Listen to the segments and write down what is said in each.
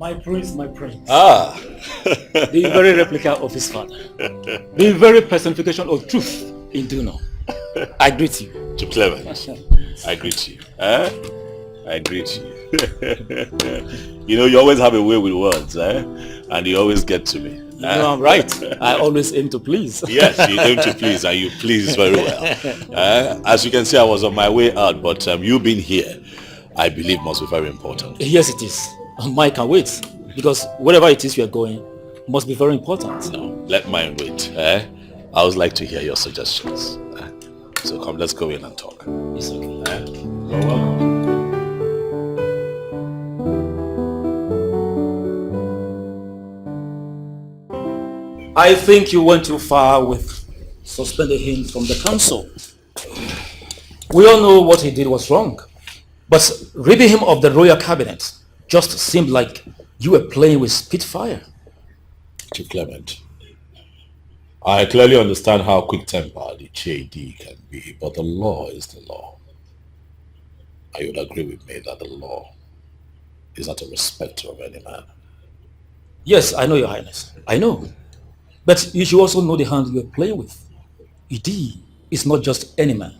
My prince, my prince. Ah! The very replica of his father. The very personification of truth in Duno. I greet you. To Clement. I greet you. I greet you. You know, you always have a way with words, and you always get to me. You know, I'm right. I always aim to please. Yes, you aim to please, and you please very well. As you can see, I was on my way out, but you being here, I believe must be very important. Yes, it is. Mine can wait, because wherever it is you are going must be very important. No, let mine wait. I always like to hear your suggestions. So come, let's go in and talk. It's okay. You're welcome. I think you went too far with suspending him from the council. We all know what he did was wrong, but ridding him of the royal cabinet just seemed like you were playing with spitfire. To Clement, I clearly understand how quick-tempered the JD can be, but the law is the law. And you would agree with me that the law is not a respecter of any man. Yes, I know, Your Highness. I know. But you should also know the hand you are playing with. Idi is not just any man.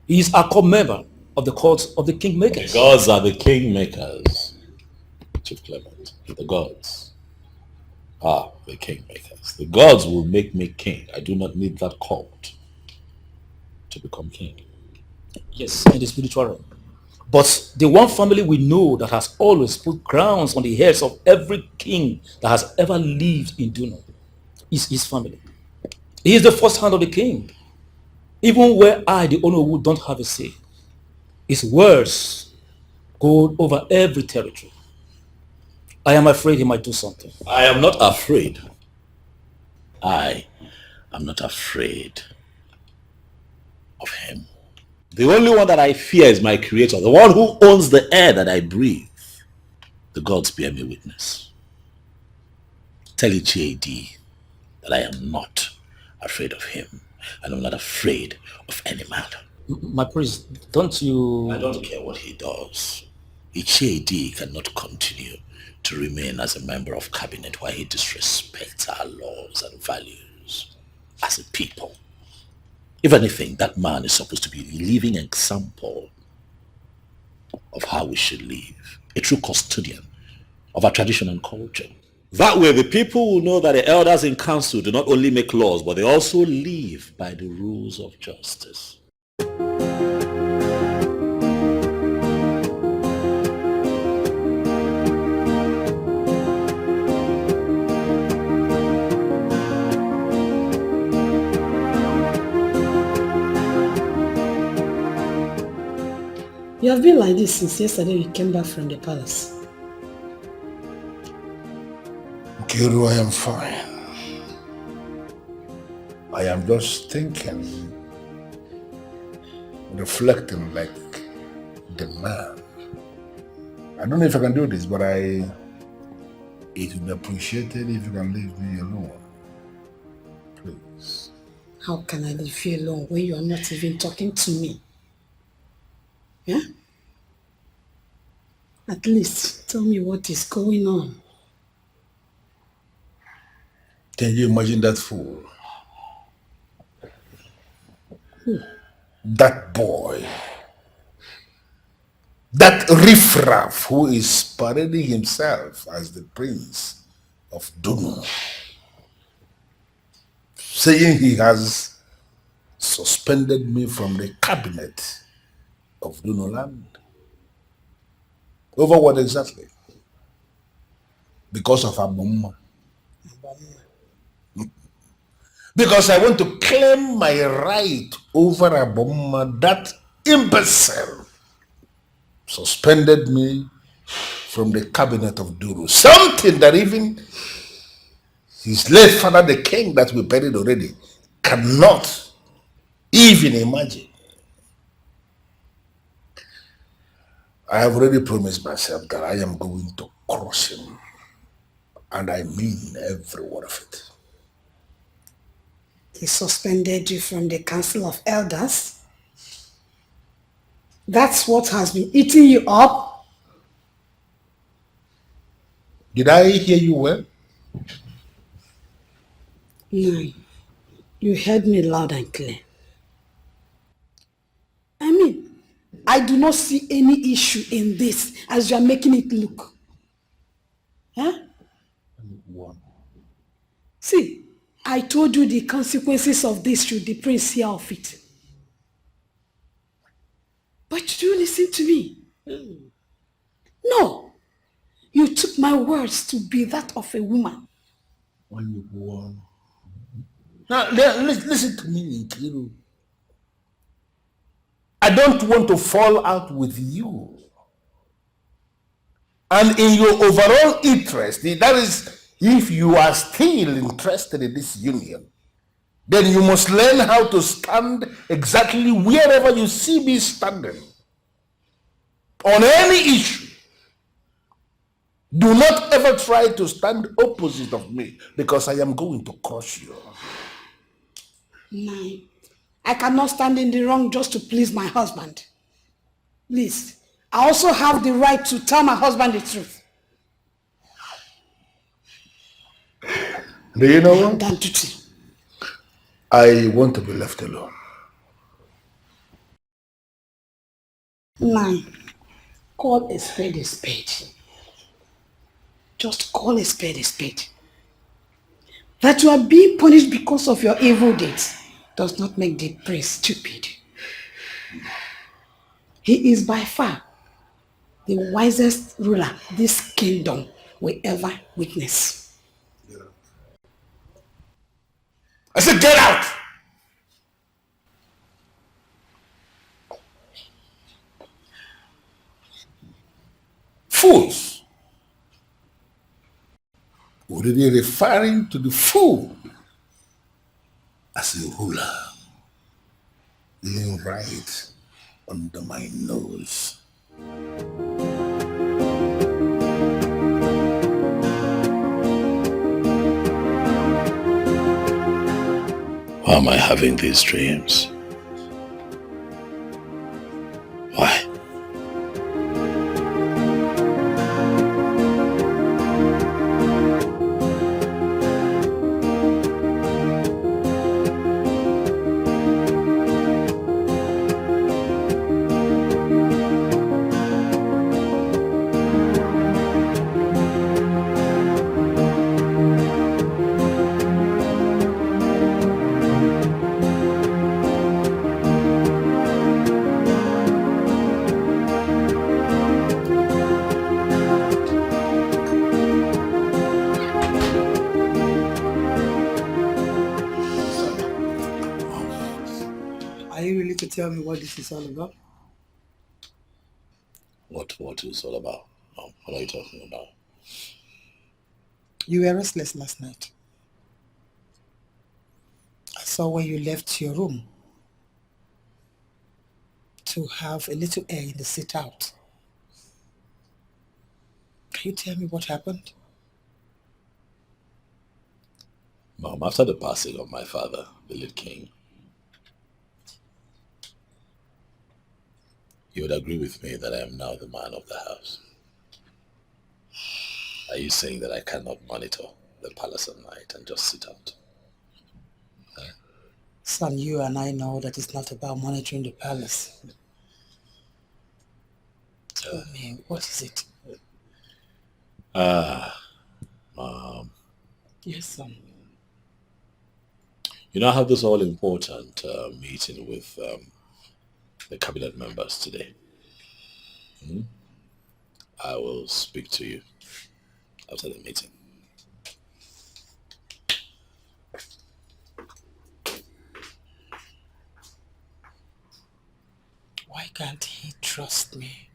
He is a core member of the court of the kingmakers. The gods are the kingmakers, Chief Clement. The gods are the kingmakers. The gods will make me king. I do not need that court to become king. Yes, in the spiritual realm. But the one family we know that has always put crowns on the heads of every king that has ever lived in Duno is his family. He is the first hand of the king. Even where I, the Onowu, don't have a say, his words go over every territory. I am afraid he might do something. I am not afraid. I am not afraid of him. The only one that I fear is my creator, the one who owns the air that I breathe. The gods bear me witness. Tell JD that I am not afraid of him, and I'm not afraid of any man. My priest, don't you... I don't care what he does. JD cannot continue to remain as a member of cabinet while he disrespects our laws and values as a people. If anything, that man is supposed to be a living example of how we should live, a true custodian of our tradition and culture. That way the people will know that the elders in council do not only make laws, but they also live by the rules of justice. You have been like this since yesterday you came back from the palace. Kiru, I am fine. I am just thinking, reflecting like the man. I don't know if I can do this, but it would be appreciated if you can leave me alone. Please. How can I leave you alone when you are not even talking to me? Yeah? At least tell me what is going on. Can you imagine that fool? That boy. That riffraff who is parading himself as the prince of Duno, saying he has suspended me from the cabinet of Duno land. Over what exactly? Because of Abumma. Because I want to claim my right over Abumma. That imbecile suspended me from the cabinet of Duru. Something that even his late father, the king that we buried already, cannot even imagine. I have already promised myself that I am going to crush him. And I mean every word of it. He suspended you from the Council of Elders? That's what has been eating you up? Did I hear you well? No, you heard me loud and clear. I mean, I do not see any issue in this as you are making it look. Huh? See, I told you the consequences of this should the prince hear of it. But you listen to me. No, you took my words to be that of a woman. Now, listen to me, Nkiru. I don't want to fall out with you. And in your overall interest, that is, if you are still interested in this union, then you must learn how to stand exactly wherever you see me standing. On any issue. Do not ever try to stand opposite of me because I am going to crush you. No, I cannot stand in the wrong just to please my husband. Please, I also have the right to tell my husband the truth. Do you know what? Than duty. I want to be left alone. No, call a spade a spade. Just call a spade a spade. That you are being punished because of your evil deeds does not make the prince stupid. He is by far the wisest ruler this kingdom will ever witness. I said, get out! Fools! Already referring to the fool as a ruler, laying right under my nose. Why am I having these dreams? Why? Tell me what this is all about. What is all about? What are you talking about? You were restless last night. I saw when you left your room to have a little air in the sit out. Can you tell me what happened? Mom, after the passing of my father, the late king, you would agree with me that I am now the man of the house. Are you saying that I cannot monitor the palace at night and just sit out? Huh? Son, you and I know that it's not about monitoring the palace. Tell me, what is it? Mom. Yes, son. You know, I have this all-important meeting with the cabinet members today. I will speak to you after the meeting. Why can't he trust me?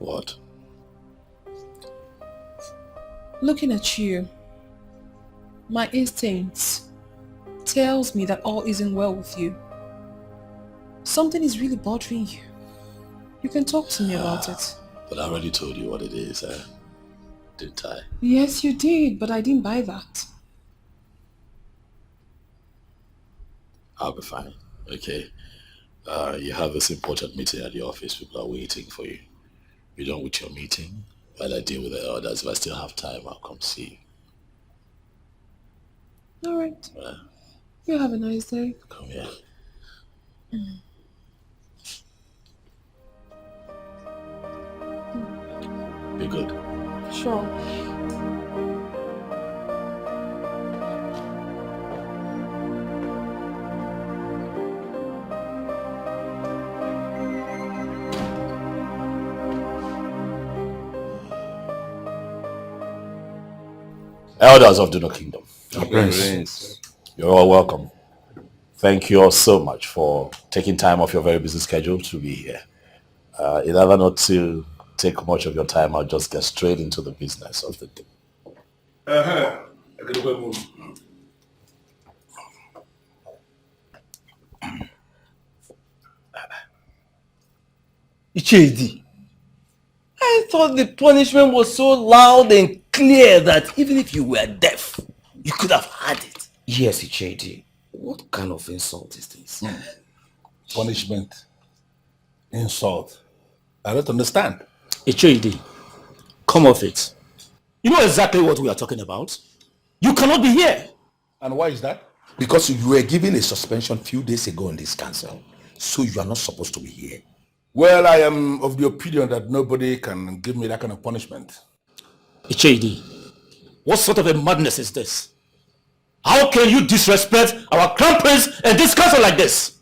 What? Looking at you, my instincts tells me that all isn't well with you. Something is really bothering you. You can talk to me about it. But I already told you what it is, didn't I? Yes, you did, but I didn't buy that. I'll be fine. Okay. You have this important meeting at the office. People are waiting for you. You're done with your meeting. While I deal with the others, if I still have time, I'll come see you. All right. you. You have a nice day. Come here. Be good. Sure. Elders of the Kingdom. Prince. You're all welcome. Thank you all so much for taking time off your very busy schedule to be here. In order not to take much of your time, I'll just get straight into the business of the day. Ichedi, I thought the punishment was so loud and clear that even if you were deaf, you could have heard it. Yes, Ichedi. What kind of insult is this? Punishment. Insult. I don't understand. Ichedi, come off it. You know exactly what we are talking about. You cannot be here. And why is that? Because you were given a suspension few days ago in this council, so you are not supposed to be here. Well, I am of the opinion that nobody can give me that kind of punishment. Ichedi, what sort of a madness is this? How can you disrespect our crown prince and this council like this?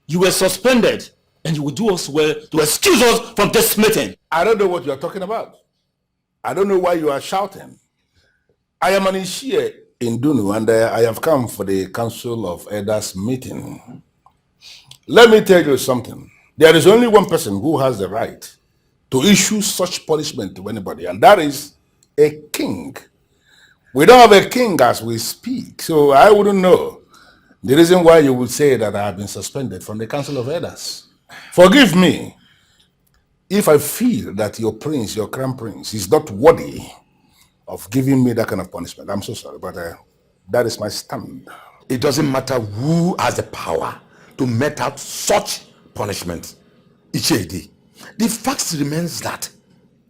You were suspended, and you will do us well to excuse us from this meeting. I don't know what you are talking about. I don't know why you are shouting. I am an Ishie in Dunu, and I have come for the Council of Elders meeting. Let me tell you something. There is only one person who has the right to issue such punishment to anybody, and that is a king. We don't have a king as we speak, so I wouldn't know the reason why you would say that I have been suspended from the Council of Elders. Forgive me if I feel that your prince, your crown prince, is not worthy of giving me that kind of punishment. I'm so sorry, but that is my stand. It doesn't matter who has the power to mete out such punishment. Ichedi, the fact remains that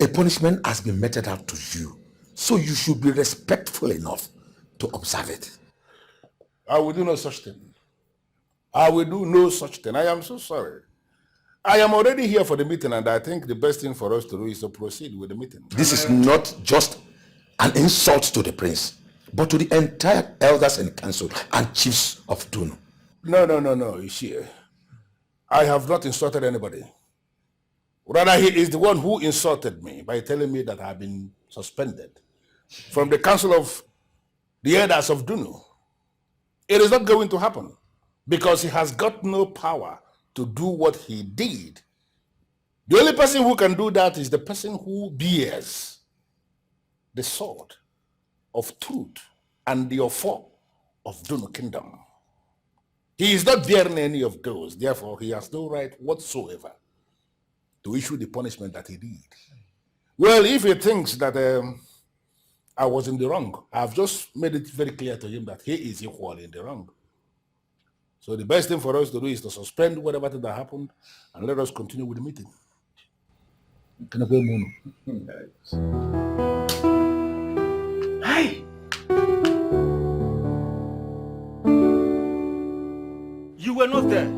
a punishment has been meted out to you, so you should be respectful enough to observe it. I will do no such thing. I will do no such thing. I am so sorry. I am already here for the meeting, and I think the best thing for us to do is to proceed with the meeting. This is not just an insult to the prince, but to the entire elders and council and chiefs of Dunu. No, Ishie. I have not insulted anybody. Rather, he is the one who insulted me by telling me that I have been suspended from the Council of the Elders of Dunu. It is not going to happen because he has got no power to do what he did. The only person who can do that is the person who bears the sword of truth and the offer of Dunu Kingdom. He is not bearing any of those, therefore he has no right whatsoever to issue the punishment that he did. Well, if he thinks that I was in the wrong, I've just made it very clear to him that he is equally in the wrong. So the best thing for us to do is to suspend whatever that happened and let us continue with the meeting. Hey! You were not there.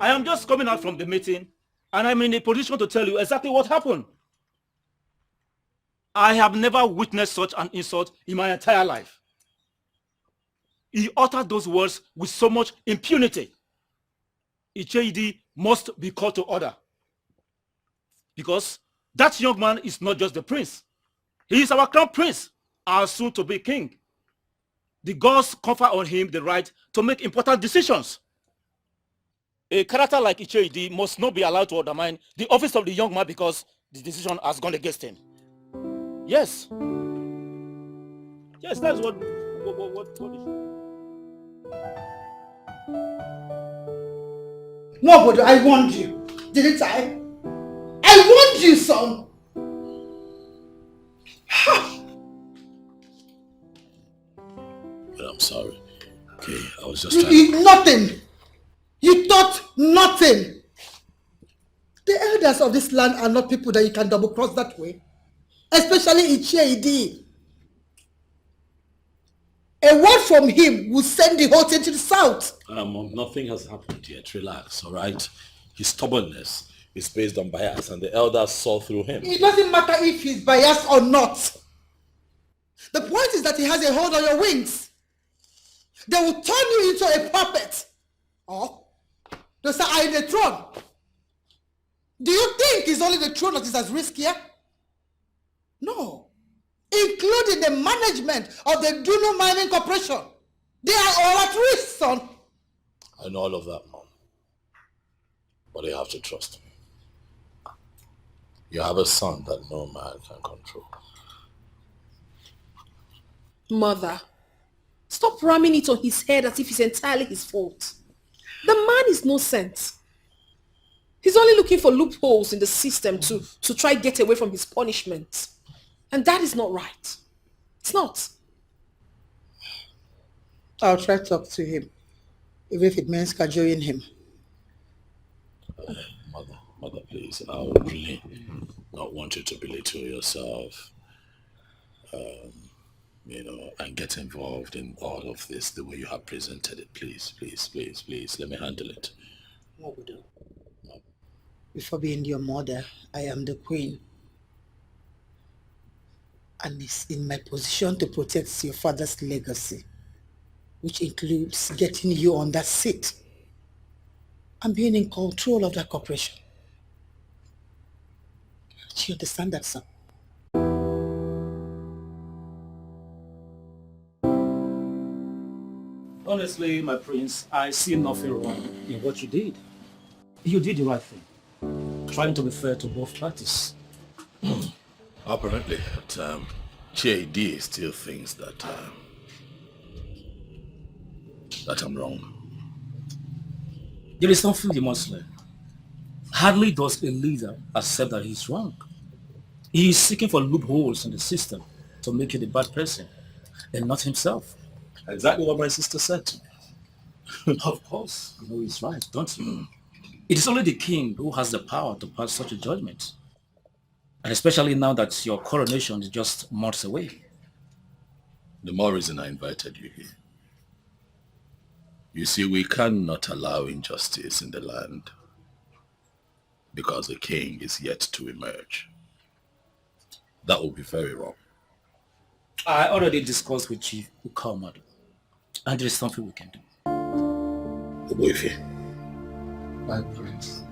I am just coming out from the meeting, and I'm in a position to tell you exactly what happened. I have never witnessed such an insult in my entire life. He uttered those words with so much impunity. Ichedi must be called to order. Because that young man is not just the prince. He is our crown prince, our soon-to-be king. The gods confer on him the right to make important decisions. A character like Ichedi must not be allowed to undermine the office of the young man because the decision has gone against him. Yes. Yes, that's what No, but I warned you. Didn't I? I warned you, son. But I'm sorry. Okay, I was just trying. Nothing. You thought nothing. The elders of this land are not people that you can double cross that way. Especially Ichie. A word from him will send the whole thing to the south. Nothing has happened yet. Relax, all right? His stubbornness is based on bias, and the elders saw through him. It doesn't matter if he's biased or not. The point is that he has a hold on your wings. They will turn you into a puppet. Or they say, I am the throne. Do you think it's only the throne that is at risk here? No. Including the management of the Duno Mining Corporation. They are all at risk, son. I know all of that, Mom. But you have to trust me. You have a son that no man can control. Mother, stop ramming it on his head as if it's entirely his fault. The man is no sense. He's only looking for loopholes in the system to try get away from his punishment. And that is not right. It's not. I'll try to talk to him, even if it means cajoling him. Mother, please. I would really not want you to belittle yourself, and get involved in all of this the way you have presented it. Please, let me handle it. What would you do? Before being your mother, I am the queen. And it's in my position to protect your father's legacy, which includes getting you on that seat and being in control of that corporation. Do you understand that, son? Honestly, my prince, I see nothing wrong in what you did. You did the right thing, trying to be fair to both parties. Apparently, but JD still thinks that I'm wrong. There is something you must learn. Hardly does a leader accept that he's wrong. He is seeking for loopholes in the system to make you the bad person, and not himself. Exactly what my sister said to me. Of course, you know he's right, don't you? It is only the king who has the power to pass such a judgment. And especially now that your coronation is just months away. The more reason I invited you here. You see, we cannot allow injustice in the land because the king is yet to emerge. That would be very wrong. I already discussed with Chief Ukamadu, and there is something we can do. Oboife. My prince.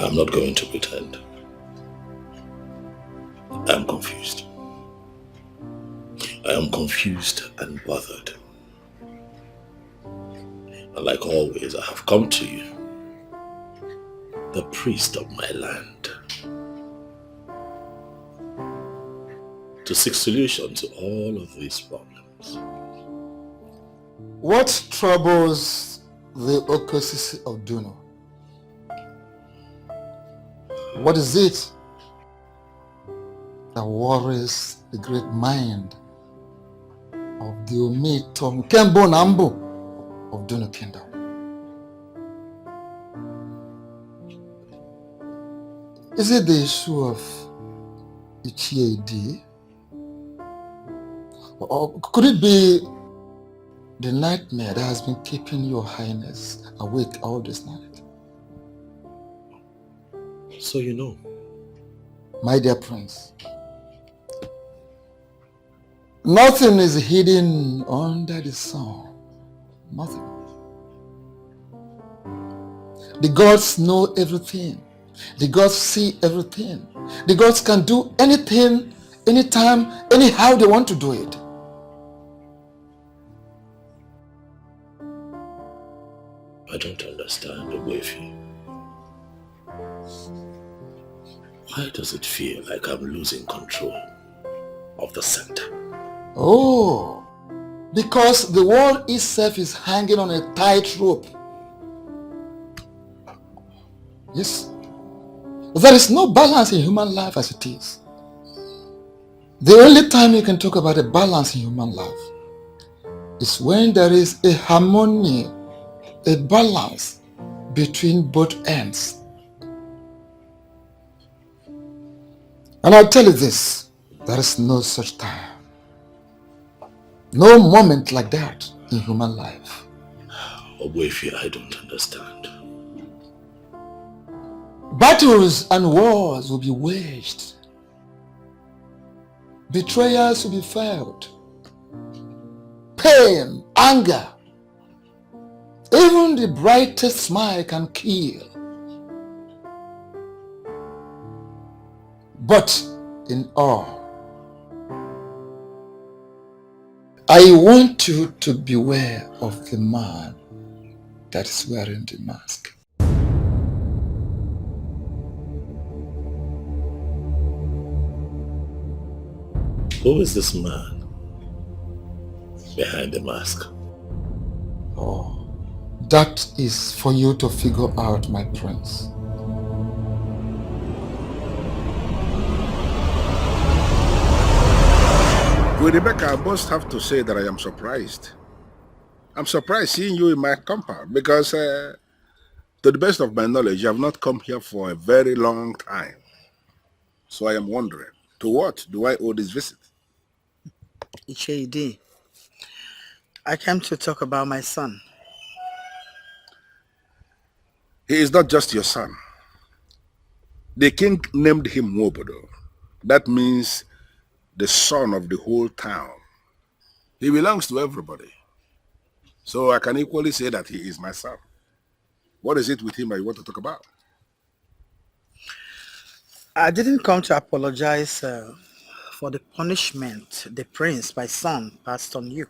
I'm not going to pretend. I'm confused. I am confused and bothered. And like always, I have come to you, the priest of my land, to seek solution to all of these problems. What troubles the Okosisi of Duno? What is it that worries the great mind of the ultimatum Kembo Nambo of Duno Kingdom? Is it the issue of Ichie? Or could it be the nightmare that has been keeping your highness awake all this night? So you know. My dear prince, nothing is hidden under the sun. Nothing. The gods know everything. The gods see everything. The gods can do anything, anytime, anyhow they want to do it. I don't understand the way you. Why does it feel like I'm losing control of the center? Oh, because the world itself is hanging on a tightrope. Yes. There is no balance in human life as it is. The only time you can talk about a balance in human life is when there is a harmony, a balance between both ends. And I'll tell you this, there is no such time, no moment like that in human life. Obwefi, I don't understand. Battles and wars will be waged. Betrayals will be felt. Pain, anger, even the brightest smile can kill. But in all, I want you to beware of the man that is wearing the mask. Who is this man behind the mask? Oh, that is for you to figure out, my prince. Well, Rebecca, I must have to say that I am surprised. I'm surprised seeing you in my compound because, to the best of my knowledge, you have not come here for a very long time. So I am wondering, to what do I owe this visit? Ichedi, I came to talk about my son. He is not just your son. The king named him Wobodo. That means the son of the whole town. He belongs to everybody. So I can equally say that he is my son. What is it with him that you want to talk about? I didn't come to apologize for the punishment the prince, my son, passed on you.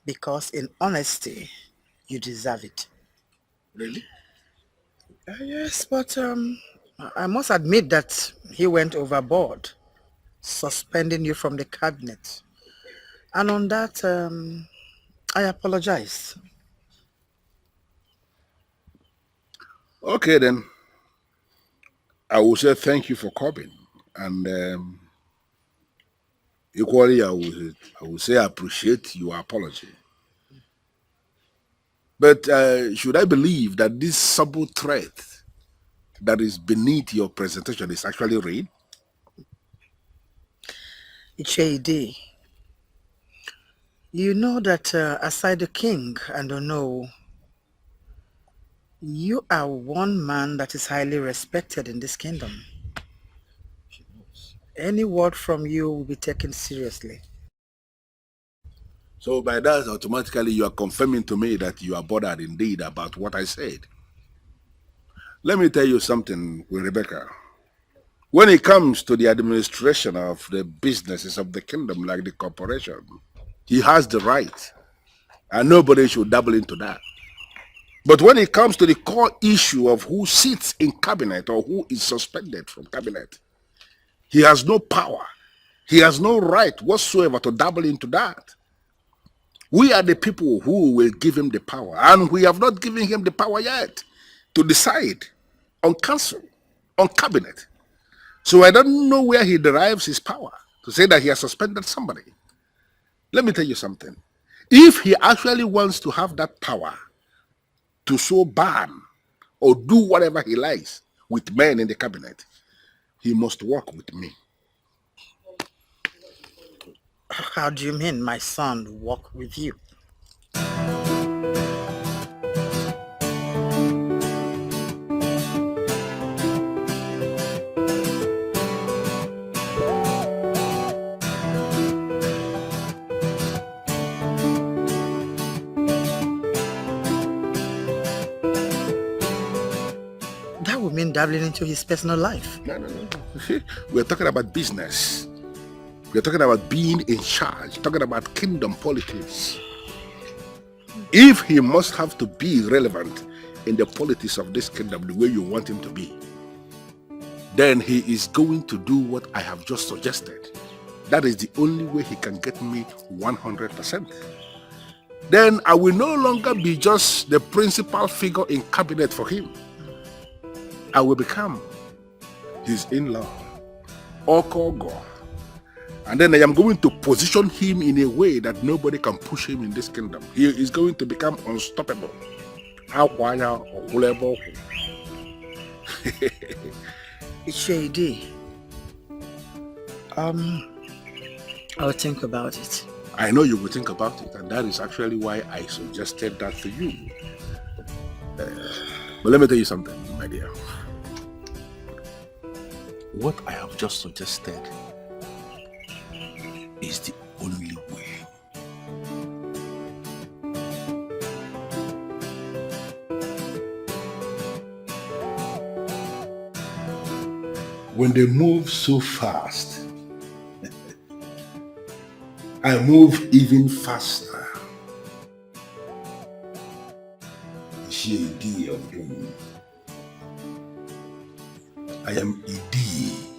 Because in honesty, you deserve it. Really? Yes, but I must admit that he went overboard, suspending you from the cabinet. And on that, I apologize. Okay then. I will say thank you for coming. And equally, I will say I appreciate your apology. But should I believe that this subtle threat that is beneath your presentation is actually real? Ichedi, you know that aside the king and Ono, you are one man that is highly respected in this kingdom. Any word from you will be taken seriously. So by that, automatically you are confirming to me that you are bothered indeed about what I said. Let me tell you something, Rebecca. When it comes to the administration of the businesses of the kingdom, like the corporation, he has the right, and nobody should dabble into that. But when it comes to the core issue of who sits in cabinet or who is suspended from cabinet, he has no power. He has no right whatsoever to dabble into that. We are the people who will give him the power, and we have not given him the power yet to decide on council, on cabinet. So I don't know where he derives his power to say that he has suspended somebody. Let me tell you something. If he actually wants to have that power to so ban or do whatever he likes with men in the cabinet, he must work with me. How do you mean my son walk with you? That would mean dabbling into his personal life. No. We're talking about business. We're talking about being in charge, talking about kingdom politics. If he must have to be relevant in the politics of this kingdom the way you want him to be, then he is going to do what I have just suggested. That is the only way he can get me 100%. Then I will no longer be just the principal figure in cabinet for him. I will become his in-law, Okogo. And then I am going to position him in a way that nobody can push him in this kingdom. He is going to become unstoppable. Ichedi, I'll think about it. I know you will think about it, and that is actually why I suggested that to you. But let me tell you something, my dear. What I have just suggested is the only way. When they move so fast, I move even faster. Shady of doom. I am Idi.